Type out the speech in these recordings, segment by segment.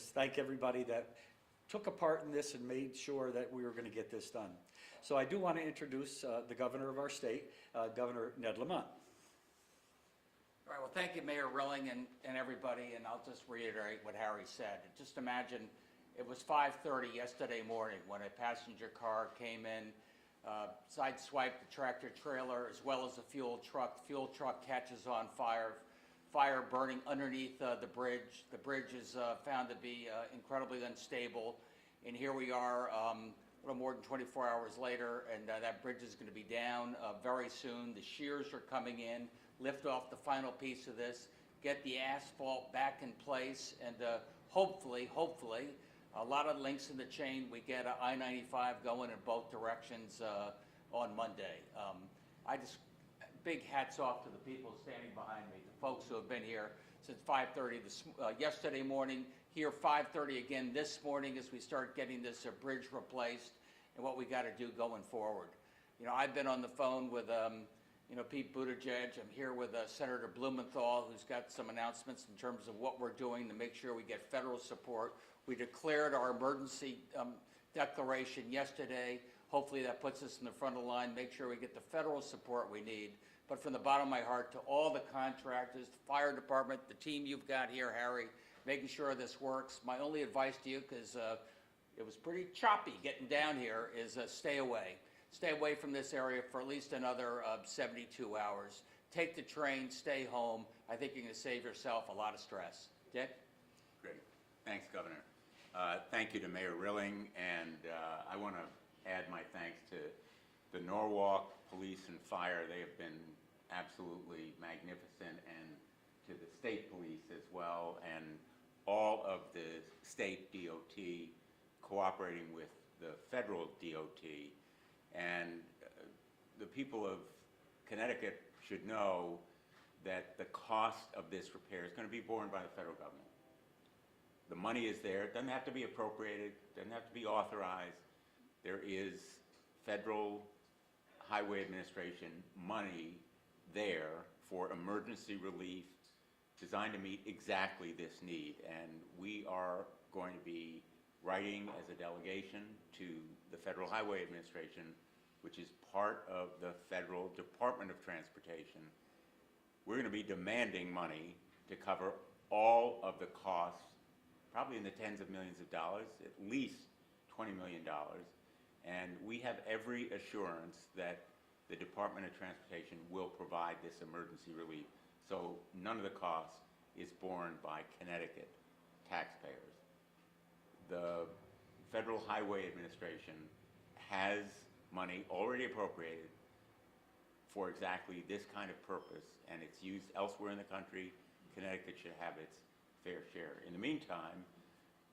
just thank everybody that took a part in this and made sure that we were going to get this done. So I do want to introduce the governor of our state, Governor Ned Lamont. All right, well, thank you, Mayor Rilling and everybody, and I'll just reiterate what Harry said. Just imagine it was 5:30 yesterday morning when a passenger car came in, sideswiped the tractor trailer as well as the fuel truck. The fuel truck catches on fire burning underneath the bridge. The bridge is found to be incredibly unstable, and here we are a little more than 24 hours later, and that bridge is going to be down very soon. The shears are coming in, lift off the final piece of this, get the asphalt back in place, and hopefully, a lot of links in the chain. We get I-95 going in both directions on Monday. Big hats off to the people standing behind me, the folks who have been here since 5:30 yesterday morning, here 5:30 again this morning as we start getting this bridge replaced and what we got to do going forward. You know, I've been on the phone with Pete Buttigieg. I'm here with Senator Blumenthal, who's got some announcements in terms of what we're doing to make sure we get federal support. We declared our emergency declaration yesterday. Hopefully that puts us in the front of the line, make sure we get the federal support we need. But from the bottom of my heart to all the contractors, the fire department, the team you've got here, Harry, making sure this works. My only advice to you, because it was pretty choppy getting down here, is stay away. Stay away from this area for at least another 72 hours. Take the train, stay home. I think you're going to save yourself a lot of stress. Dick? Great. Thanks, Governor. Thank you to Mayor Rilling, and I want to add my thanks to the Norwalk Police and Fire. They have been absolutely magnificent, and to the state police as well, and all of the state DOT cooperating with the federal DOT. And the people of Connecticut should know that the cost of this repair is going to be borne by the federal government. The money is there. It doesn't have to be appropriated. It doesn't have to be authorized. There is Federal Highway Administration money there for emergency relief designed to meet exactly this need. And we are going to be writing as a delegation to the Federal Highway Administration, which is part of the Federal Department of Transportation. We're going to be demanding money to cover all of the costs, probably in the tens of millions of dollars, at least $20 million. And we have every assurance that the Department of Transportation will provide this emergency relief. So none of the cost is borne by Connecticut taxpayers. The Federal Highway Administration has money already appropriated for exactly this kind of purpose, and it's used elsewhere in the country. Connecticut should have its fair share. In the meantime,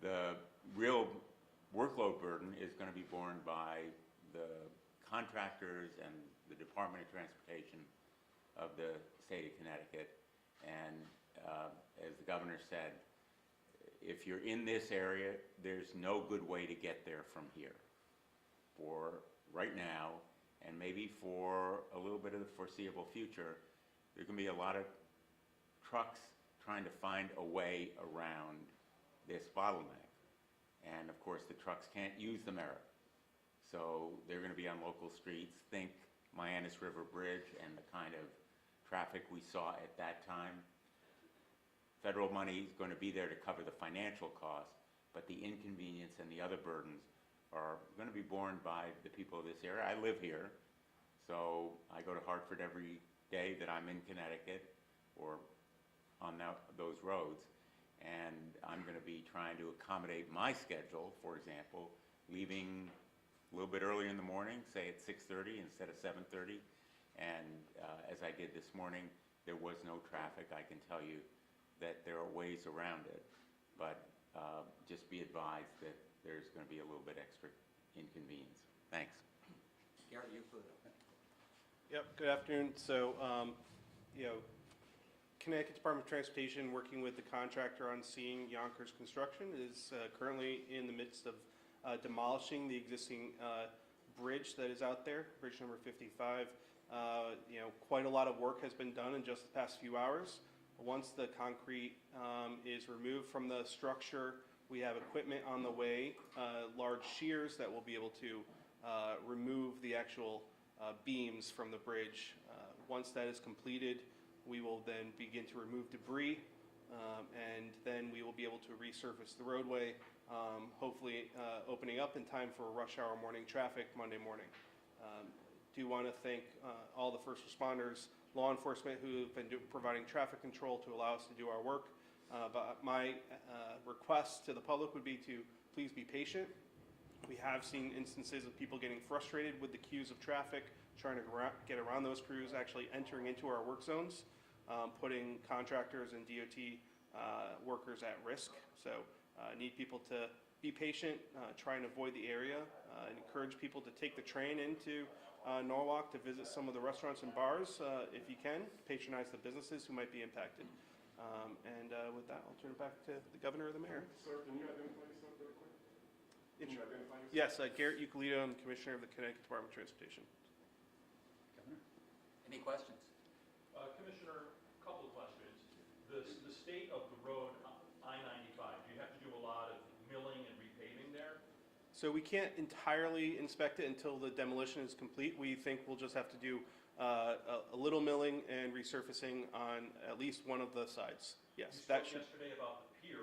the real workload burden is going to be borne by the contractors and the Department of Transportation of the state of Connecticut. And as the governor said, if you're in this area, there's no good way to get there from here for right now, and maybe for a little bit of the foreseeable future. There's going to be a lot of trucks trying to find a way around this bottleneck. And of course, the trucks can't use the merit. So they're going to be on local streets. Think Mianus River Bridge and the kind of traffic we saw at that time. Federal money is going to be there to cover the financial costs, but the inconvenience and the other burdens are going to be borne by the people of this area. I live here, so I go to Hartford every day that I'm in Connecticut or on those roads, and I'm going to be trying to accommodate my schedule, for example, leaving a little bit earlier in the morning, say at 6:30 instead of 7:30, and as I did this morning, there was no traffic. I can tell you that there are ways around it, but just be advised that there's going to be a little bit extra inconvenience. Thanks. Gary, you put it. Yep, good afternoon. So, Connecticut Department of Transportation, working with the contractor on scene, Yonkers Construction, is currently in the midst of demolishing the existing bridge that is out there, bridge number 55. Quite a lot of work has been done in just the past few hours. Once the concrete is removed from the structure, We have equipment on the way, large shears that will be able to remove the actual beams from the bridge. Once that is completed, we will then begin to remove debris, and then we will be able to resurface the roadway, hopefully opening up in time for rush hour morning traffic Monday morning. Do want to thank all the first responders, law enforcement who have been providing traffic control to allow us to do our work. But my request to the public would be to please be patient. We have seen instances of people getting frustrated with the queues of traffic, trying to get around those crews, actually entering into our work zones, putting contractors and DOT workers at risk. So need people to be patient, try and avoid the area, and encourage people to take the train into Norwalk to visit some of the restaurants and bars if you can, patronize the businesses who might be impacted. With that, I'll turn it back to the governor or the mayor. Sir, can you identify yourself really quick? Can you identify yourself? Yes, Garrett Euclid, I'm Commissioner of the Connecticut Department of Transportation. Any questions? Commissioner, a couple of questions. The state of the road, I-95, do you have to do a lot of milling and repaving there? So we can't entirely inspect it until the demolition is complete. We think we'll just have to do a little milling and resurfacing on at least one of the sides. Yes, You that spoke should. yesterday about the pier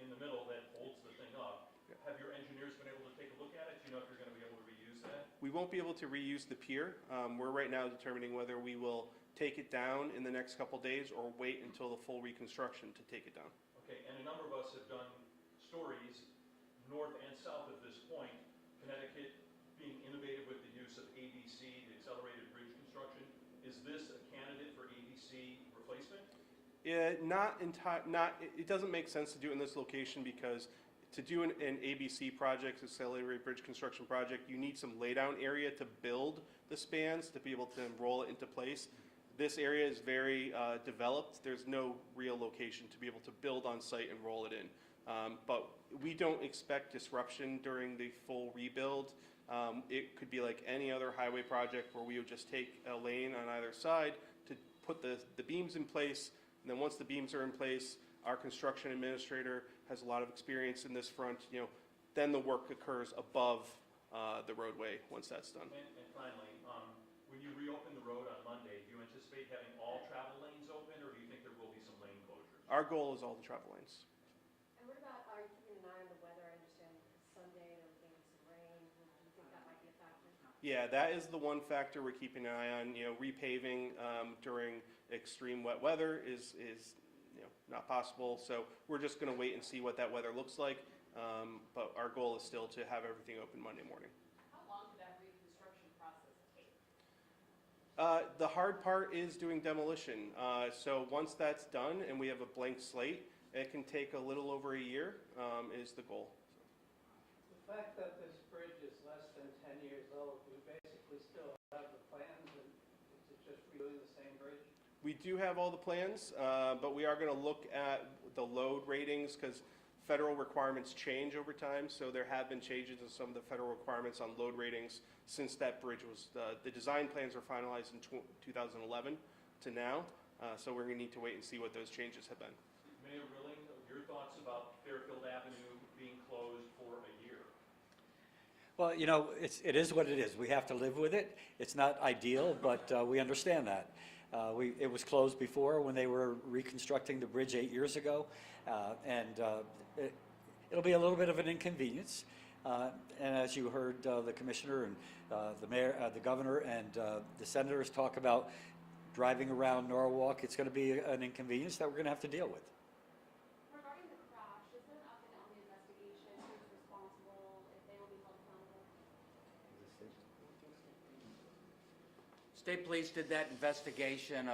in the middle that holds the thing up. Yeah. Have your engineers been able to take a look at it? Do you know if you're going to be able to reuse that? We won't be able to reuse the pier. We're right now determining whether we will take it down in the next couple days or wait until the full reconstruction to take it down. Okay, and a number of us have done stories north and south of this point, Connecticut being innovative with the use of ABC, the accelerated bridge construction. Is this a candidate for ABC replacement? It doesn't make sense to do it in this location because to do an ABC project, accelerated bridge construction project, you need some laydown area to build the spans to be able to roll it into place. This area is very developed. There's no real location to be able to build on site and roll it in. But we don't expect disruption during the full rebuild. It could be like any other highway project where we would just take a lane on either side to put the beams in place. And then once the beams are in place, our construction administrator has a lot of experience in this front, then the work occurs above the roadway once that's done. And finally, when you reopen the road on Monday, do you anticipate having all travel lanes open, or do you think there will be some lane closures? Our goal is all the travel lanes. And what about, are you keeping an eye on the weather? I understand it's Sunday, there was maybe some rain. Do you think that might be a factor? Yeah, that is the one factor we're keeping an eye on. Repaving during extreme wet weather is not possible. So we're just going to wait and see what that weather looks like. But our goal is still to have everything open Monday morning. How long could that reconstruction process take? The hard part is doing demolition. So once that's done and we have a blank slate, it can take a little over a year is the goal. The fact that this bridge is less than 10 years old, we basically still have the plans, and is it just redoing the same bridge? We do have all the plans, but we are going to look at the load ratings because federal requirements change over time. So there have been changes in some of the federal requirements on load ratings since that bridge was, the design plans were finalized in 2011 to now. So we're going to need to wait and see what those changes have been. Mayor Rilling, your thoughts about Fairfield Avenue being closed for a year? Well, it is what it is. We have to live with it. It's not ideal, but we understand that. It was closed before when they were reconstructing the bridge 8 years ago, and it'll be a little bit of an inconvenience. And as you heard the commissioner and the mayor, the governor, and the senators talk about driving around Norwalk, it's going to be an inconvenience that we're going to have to deal with. Regarding the crash, is there an update on the investigation? Who's responsible? If they will be held accountable? State Police did that investigation,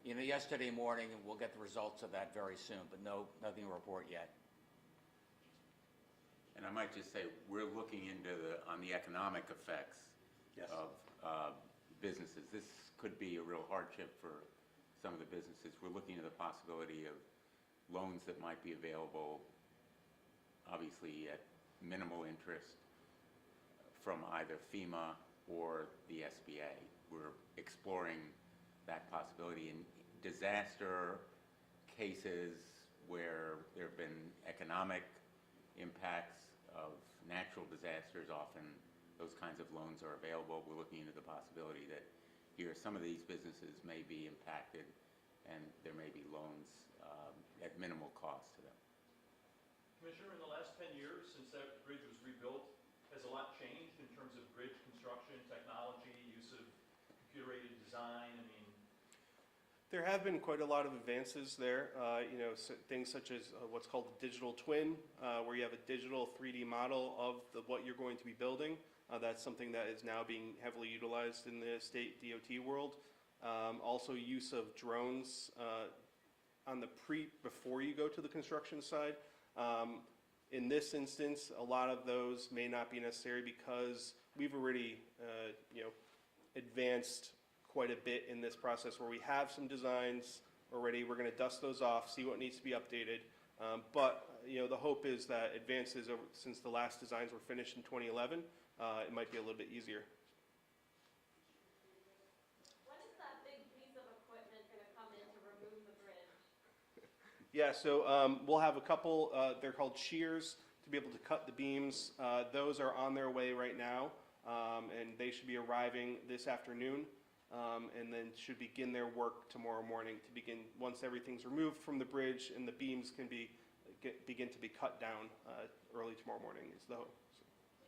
yesterday morning, and we'll get the results of that very soon, but nothing to report yet. And I might just say, we're looking into on the economic effects Yes. of businesses. This could be a real hardship for some of the businesses. We're looking at the possibility of loans that might be available, obviously at minimal interest, from either FEMA or the SBA. We're exploring that possibility. In disaster cases where there have been economic impacts of natural disasters, often those kinds of loans are available. We're looking into the possibility that here some of these businesses may be impacted and there may be loans at minimal cost to them. Commissioner, in the last 10 years, since that bridge was rebuilt, has a lot changed in terms of bridge construction, technology, use of computer-aided design? I mean, There have been quite a lot of advances there, things such as what's called the digital twin, where you have a digital 3D model of what you're going to be building. That's something that is now being heavily utilized in the state DOT world. Also use of drones on the before you go to the construction side. In this instance, a lot of those may not be necessary because we've already, advanced quite a bit in this process where we have some designs already. We're going to dust those off, see what needs to be updated. But the hope is that advances since the last designs were finished in 2011, it might be a little bit easier. When is that big piece of equipment gonna come in to remove the bridge? Yeah, so we'll have a couple, they're called shears, to be able to cut the beams. Those are on their way right now, and they should be arriving this afternoon, and then should begin their work tomorrow morning to begin, once everything's removed from the bridge and the beams can begin to be cut down early tomorrow morning is the hope.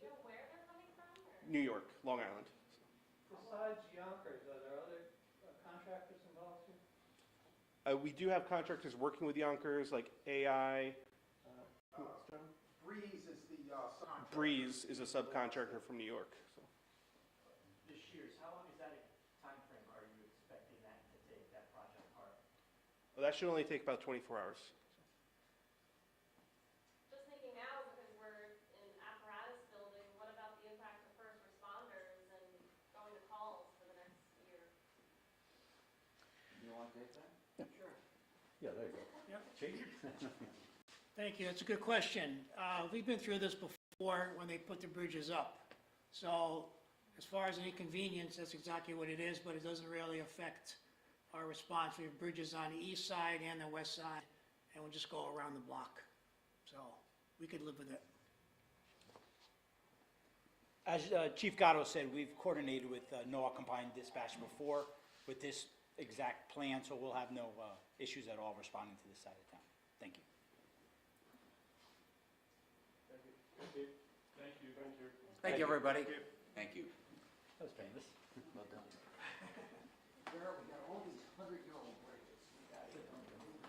Do you know where they're coming from, or? New York, Long Island. Besides Yonkers, are there other contractors involved here? We do have contractors working with Yonkers, like AI. Who else, John? Breeze is the subcontractor. Breeze is a subcontractor from New York. So. The shears, how long is that timeframe are you expecting that to take, that project part? Well, that should only take about 24 hours. Just thinking now, because we're in apparatus building, what about the impact of first responders and going to calls for the next year? You want to take that? Yeah, there you go. Yep. Chief? Thank you, that's a good question. We've been through this before when they put the bridges up. So as far as an inconvenience, that's exactly what it is, but it doesn't really affect our response. We have bridges on the east side and the west side, and we'll just go around the block. So we could live with it. As Chief Gatto said, we've coordinated with Norwalk Combined Dispatch before with this exact plan, so we'll have no issues at all responding to this side of town. Thank you. thank you. Thank you. Thank you, everybody. Thank you. That was painless. Well done. We got all these 100-year-old bridges. We got to get them removed.